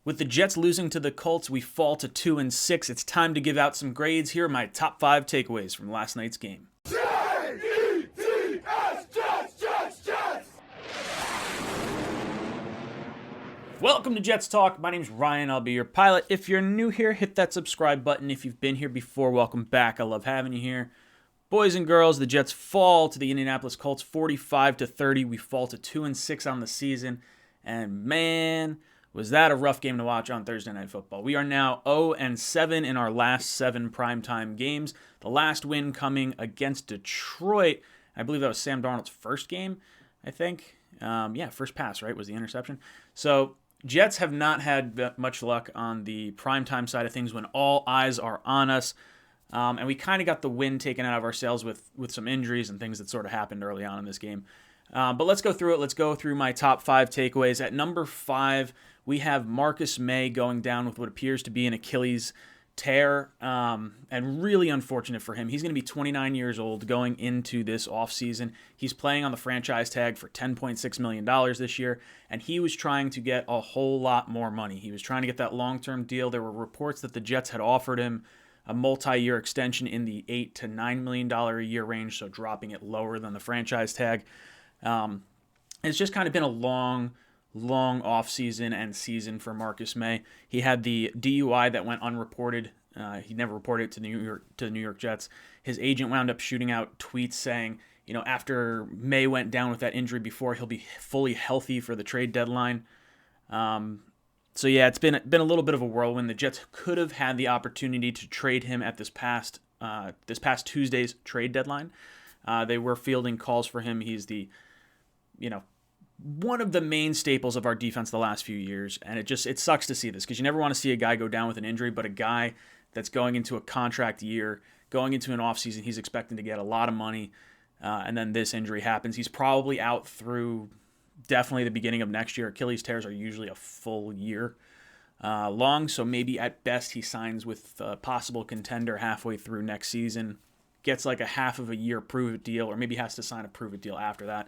With the Jets losing to the Colts, we fall to 2-6. It's time to give out some grades. Here are my top 5 takeaways from last night's game. Jets! Welcome to Jets Talk. My name's Ryan. I'll be your pilot. If you're new here, hit that subscribe button. If you've been here before, welcome back. I love having you here. Boys and girls, the Jets fall to the Indianapolis Colts 45-30. We fall to 2-6 on the season. And man, was that a rough game to watch on Thursday Night Football. We are now 0-7 in our last 7 primetime games. The last win coming against Detroit. I believe that was Sam Darnold's first game, I think. First pass, right, was the interception. So Jets have not had much luck on the primetime side of things when all eyes are on us. And we kind of got the wind taken out of our sails with some injuries and things that sort of happened early on in this game. But let's go through it. Let's go through my top 5 takeaways. At number 5, we have Marcus Maye going down with what appears to be an Achilles tear, and really unfortunate for him. He's going to be 29 years old going into this offseason. He's playing on the franchise tag for $10.6 million this year, and he was trying to get a whole lot more money. He was trying to get that long-term deal. There were reports that the Jets had offered him a multi-year extension in the $8 to $9 million a year range, so dropping it lower than the franchise tag. It's just kind of been a long offseason and season for Marcus Maye. He had the DUI that went unreported. He never reported it to the New York Jets. His agent wound up shooting out tweets saying, after Maye went down with that injury before, he'll be fully healthy for the trade deadline. It's been a little bit of a whirlwind. The Jets could have had the opportunity to trade him at this past Tuesday's trade deadline. They were fielding calls for him. He's the one of the main staples of our defense the last few years, and it sucks to see this because you never want to see a guy go down with an injury, but a guy that's going into a contract year, going into an offseason, he's expecting to get a lot of money, and then this injury happens. He's probably out through definitely the beginning of next year. Achilles tears are usually a full year long, so maybe at best he signs with a possible contender halfway through next season, gets like a half of a year prove-it deal, or maybe has to sign a prove-it deal after that.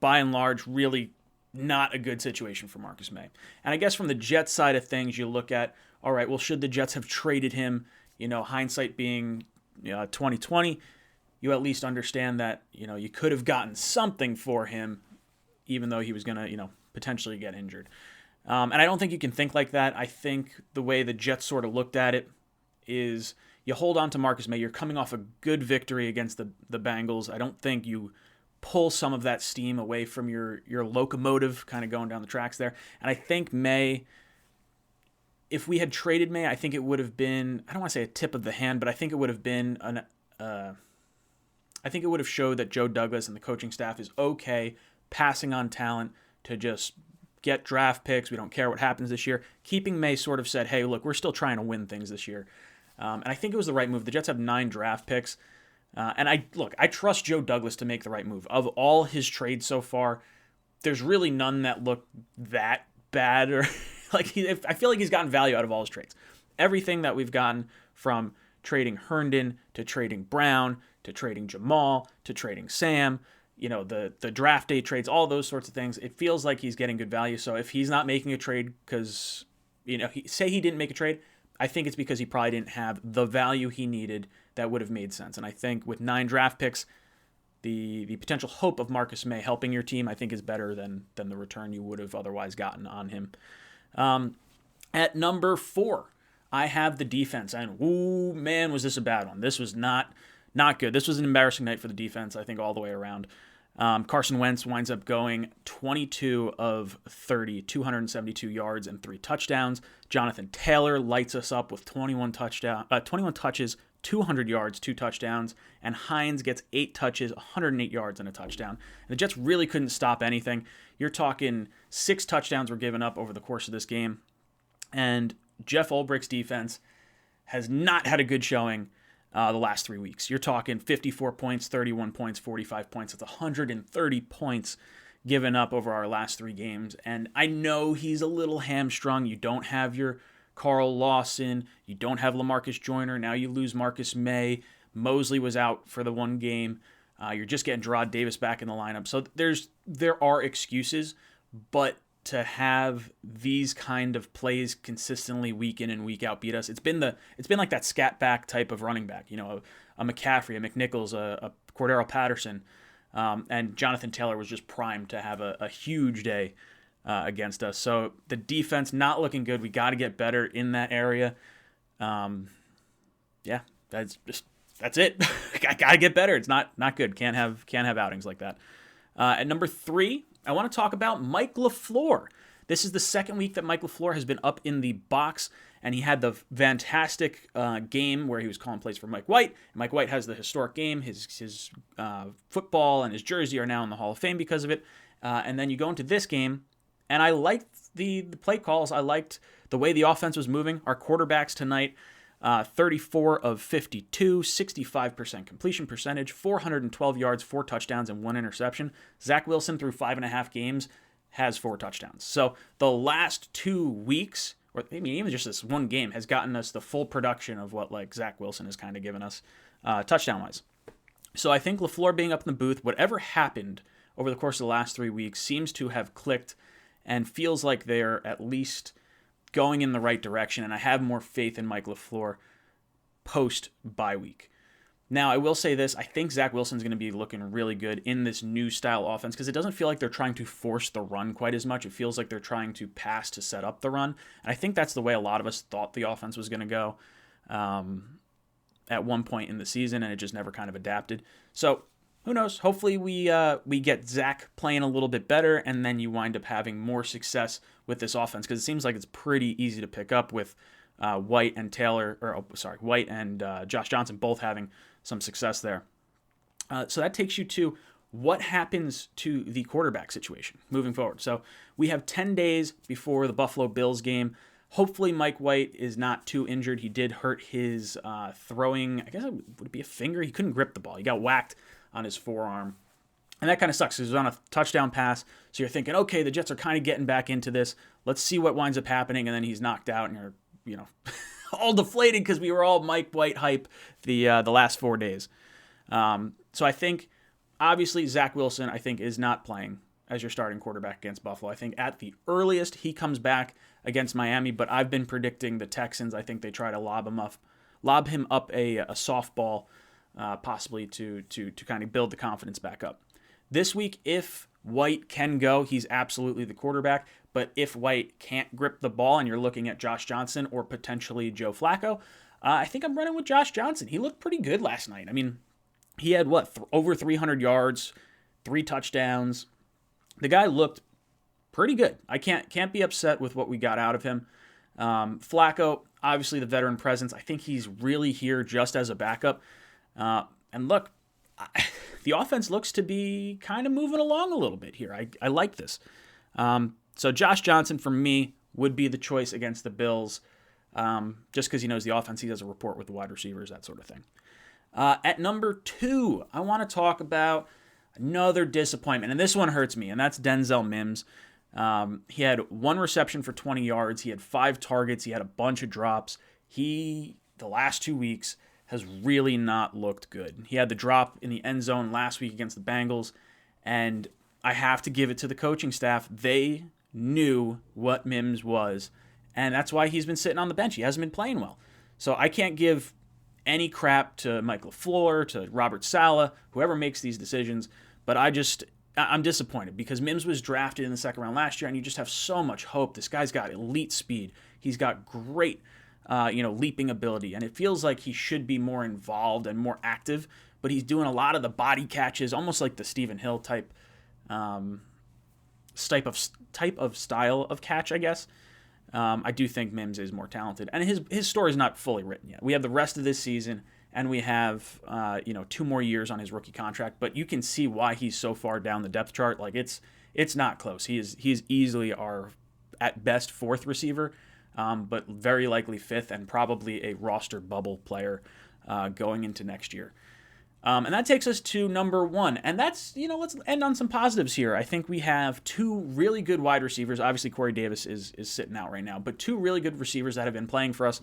By and large, really not a good situation for Marcus Maye. And I guess from the Jets side of things, you look at, all right, well, should the Jets have traded him, hindsight being 2020, you at least understand that, you could have gotten something for him, even though he was going to, potentially get injured. And I don't think you can think like that. I think the way the Jets sort of looked at it is you hold on to Marcus Maye. You're coming off a good victory against the Bengals. I don't think you pull some of that steam away from your locomotive kind of going down the tracks there. And I think Maye, if we had traded Maye, I think it would have been, I don't want to say a tip of the hand, but I think it would have been I think it would have showed that Joe Douglas and the coaching staff is okay passing on talent to just get draft picks. We don't care what happens this year. Keeping Maye sort of said, hey, look, we're still trying to win things this year. And I think it was the right move. The Jets have 9 draft picks. And I trust Joe Douglas to make the right move. Of all his trades so far, there's really none that look that bad, or I feel like he's gotten value out of all his trades. Everything that we've gotten, from trading Herndon to trading Brown to trading Jamal to trading Sam, the draft day trades, all those sorts of things, it feels like he's getting good value. So if he's not making a trade because, say he didn't make a trade, I think it's because he probably didn't have the value he needed that would have made sense. And I think with 9 draft picks, the potential hope of Marcus Maye helping your team, I think, is better than the return you would have otherwise gotten on him. At number 4, I have the defense. And, ooh, man, was this a bad one. This was not good. This was an embarrassing night for the defense, I think, all the way around. Carson Wentz winds up going 22 of 30, 272 yards and 3 touchdowns. Jonathan Taylor lights us up with 21 touches, 200 yards, 2 touchdowns, and Hines gets 8 touches, 108 yards, and a touchdown. And the Jets really couldn't stop anything. You're talking 6 touchdowns were given up over the course of this game, and Jeff Ulbricht's defense has not had a good showing the last 3 weeks. You're talking 54 points, 31 points, 45 points. That's 130 points given up over our last 3 games. And I know he's a little hamstrung. You don't have your Carl Lawson. You don't have LaMarcus Joyner. Now you lose Marcus Maye. Mosley was out for the one game. You're just getting Gerard Davis back in the lineup. So there are excuses, but to have these kind of plays consistently week in and week out beat us. It's been like that scat back type of running back, a McCaffrey, a McNichols, a Cordero Patterson, and Jonathan Taylor was just primed to have a huge day against us. So the defense not looking good. We got to get better in that area. That's it. I got to get better. It's not good. Can't have outings like that. At number 3, I want to talk about Mike LaFleur. This is the second week that Mike LaFleur has been up in the box, and he had the fantastic game where he was calling plays for Mike White. And Mike White has the historic game. His football and his jersey are now in the Hall of Fame because of it. And then you go into this game, and I liked the play calls. I liked the way the offense was moving. Our quarterbacks tonight, 34 of 52, 65% completion percentage, 412 yards, 4 touchdowns, and 1 interception. Zach Wilson, through 5.5 games, has 4 touchdowns. So the last 2 weeks, or maybe even just this one game, has gotten us the full production of what Zach Wilson has kind of given us touchdown-wise. So I think LaFleur being up in the booth, whatever happened over the course of the last 3 weeks seems to have clicked and feels like they're at least going in the right direction, and I have more faith in Mike LaFleur post-bye week. Now, I will say this. I think Zach Wilson's going to be looking really good in this new style offense because it doesn't feel like they're trying to force the run quite as much. It feels like they're trying to pass to set up the run, and I think that's the way a lot of us thought the offense was going to go at one point in the season, and it just never kind of adapted. So who knows? Hopefully we get Zach playing a little bit better, and then you wind up having more success with this offense because it seems like it's pretty easy to pick up with White and Josh Johnson both having some success there. So that takes you to what happens to the quarterback situation moving forward. So we have 10 days before the Buffalo Bills game. Hopefully Mike White is not too injured. He did hurt his throwing, I guess it would be a finger. He couldn't grip the ball. He got whacked on his forearm. And that kind of sucks because it was on a touchdown pass. So you're thinking, okay, the Jets are kind of getting back into this. Let's see what winds up happening. And then he's knocked out and you're, all deflated because we were all Mike White hype the last 4 days. So I think, obviously, Zach Wilson, I think, is not playing as your starting quarterback against Buffalo. I think at the earliest he comes back against Miami, but I've been predicting the Texans. I think they try to lob him up a softball, possibly to kind of build the confidence back up. This week, if White can go, he's absolutely the quarterback. But if White can't grip the ball and you're looking at Josh Johnson or potentially Joe Flacco, I think I'm running with Josh Johnson. He looked pretty good last night. I mean, he had over 300 yards, 3 touchdowns. The guy looked pretty good. I can't be upset with what we got out of him. Flacco, obviously the veteran presence. I think he's really here just as a backup. And look, the offense looks to be kind of moving along a little bit here. I like this. So Josh Johnson, for me, would be the choice against the Bills, just because he knows the offense. He does a report with the wide receivers, that sort of thing. At number 2, I want to talk about another disappointment, and this one hurts me, and that's DENZEL MIMS. He had 1 reception for 20 yards. He had 5 targets. He had a bunch of drops. The last 2 weeks, has really not looked good. He had the drop in the end zone last week against the Bengals, and I have to give it to the coaching staff. They knew what MIMS was, and that's why he's been sitting on the bench. He hasn't been playing well. So I can't give any crap to Mike LaFleur, to Robert Saleh, whoever makes these decisions, but I'm disappointed because MIMS was drafted in the second round last year, and you just have so much hope. This guy's got elite speed. He's got great leaping ability, and it feels like he should be more involved and more active, but he's doing a lot of the body catches, almost like the Stephen Hill type of style of catch, I guess. I do think MIMS is more talented, and his story is not fully written yet. We have the rest of this season, and we have 2 more years on his rookie contract, but you can see why he's so far down the depth chart. Like it's not close. He's easily our at best 4th receiver. But very likely 5th and probably a roster bubble player going into next year. And that takes us to number 1. And that's, let's end on some positives here. I think we have 2 really good wide receivers. Obviously, Corey Davis is sitting out right now, but 2 really good receivers that have been playing for us.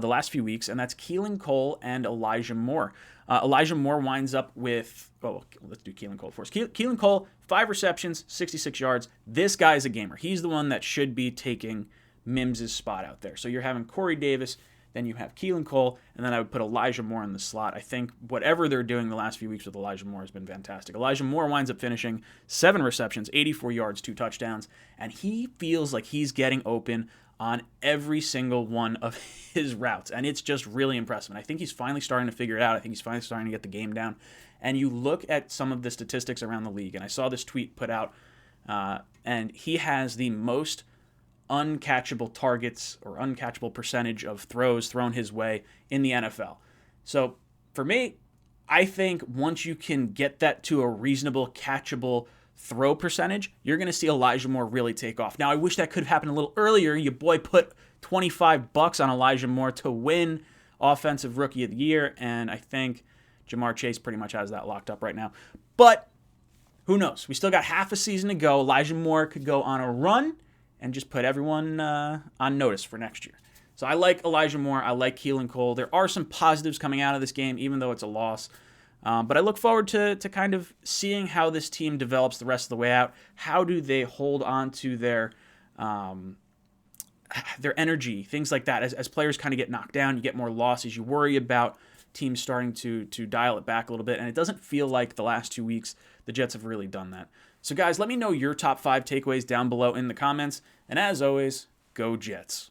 the last few weeks, and that's Keelan Cole and Elijah Moore. Elijah Moore winds up with, let's do Keelan Cole first. Keelan Cole, 5 receptions, 66 yards. This guy's a gamer. He's the one that should be taking MIMS' spot out there. So you're having Corey Davis, then you have Keelan Cole, and then I would put Elijah Moore in the slot. I think whatever they're doing the last few weeks with Elijah Moore has been fantastic. Elijah Moore winds up finishing 7 receptions, 84 yards, 2 touchdowns, and he feels like he's getting open on every single one of his routes, and it's just really impressive. And I think he's finally starting to figure it out. I think he's finally starting to get the game down. And you look at some of the statistics around the league, and I saw this tweet put out, and he has the most uncatchable targets or uncatchable percentage of throws thrown his way in the NFL. So for me, I think once you can get that to a reasonable catchable throw percentage, you're going to see Elijah Moore really take off. Now, I wish that could have happened a little earlier. Your boy put $25 on Elijah Moore to win Offensive Rookie of the Year, and I think Jamar Chase pretty much has that locked up right now. But who knows? We still got half a season to go. Elijah Moore could go on a run and just put everyone on notice for next year. So I like Elijah Moore. I like Keelan Cole. There are some positives coming out of this game, even though it's a loss. But I look forward to kind of seeing how this team develops the rest of the way out. How do they hold on to their energy, things like that. As players kind of get knocked down, you get more losses. You worry about teams starting to dial it back a little bit. And it doesn't feel like the last 2 weeks the Jets have really done that. So guys, let me know your top 5 takeaways down below in the comments. And as always, go Jets.